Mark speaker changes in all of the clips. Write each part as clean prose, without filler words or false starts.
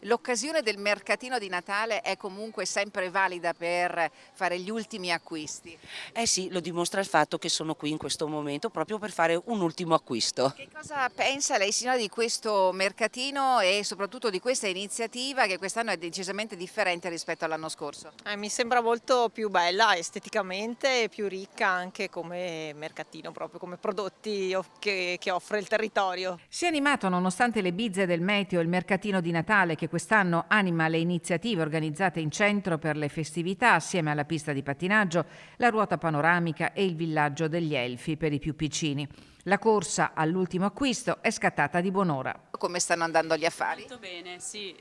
Speaker 1: L'occasione del mercatino di Natale è comunque sempre valida per fare gli ultimi acquisti.
Speaker 2: Eh sì, lo dimostra il fatto che sono qui in questo momento proprio per fare un ultimo acquisto.
Speaker 1: Che cosa pensa lei signora di questo mercatino e soprattutto di questa iniziativa che quest'anno è decisamente differente rispetto all'anno scorso?
Speaker 3: Mi sembra molto più bella esteticamente e più ricca anche come mercatino, proprio come prodotti che offre il territorio.
Speaker 4: Si è animato nonostante le bizze del meteo il mercatino di Natale che quest'anno anima le iniziative organizzate in centro per le festività assieme alla pista di pattinaggio, la ruota panoramica e il villaggio degli elfi per i più piccini. La corsa all'ultimo acquisto è scattata di buon'ora.
Speaker 1: Come stanno andando gli affari?
Speaker 5: Molto bene, sì,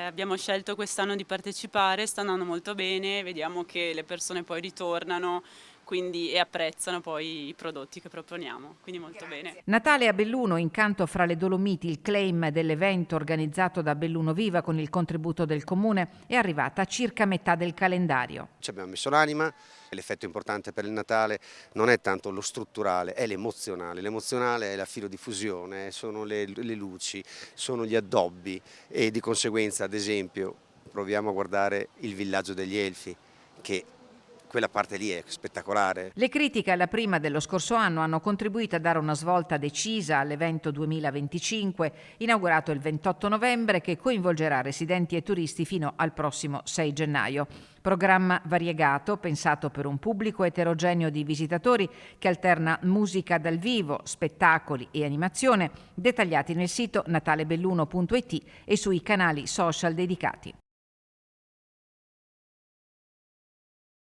Speaker 5: abbiamo scelto quest'anno di partecipare, sta andando molto bene, vediamo che le persone poi ritornano e apprezzano poi i prodotti che proponiamo, quindi molto bene.
Speaker 4: Natale a Belluno, incanto fra le Dolomiti, il claim dell'evento organizzato da Belluno Viva con il contributo del comune, è arrivata a circa metà del calendario.
Speaker 6: Ci abbiamo messo l'anima, l'effetto importante per il Natale non è tanto lo strutturale, è l'emozionale. L'emozionale è la filodiffusione, sono le luci, sono gli addobbi e di conseguenza, ad esempio, proviamo a guardare il villaggio degli Elfi, che quella parte lì è spettacolare.
Speaker 4: Le critiche alla prima dello scorso anno hanno contribuito a dare una svolta decisa all'evento 2025, inaugurato il 28 novembre, che coinvolgerà residenti e turisti fino al prossimo 6 gennaio. Programma variegato, pensato per un pubblico eterogeneo di visitatori che alterna musica dal vivo, spettacoli e animazione, dettagliati nel sito natalebelluno.it e sui canali social dedicati.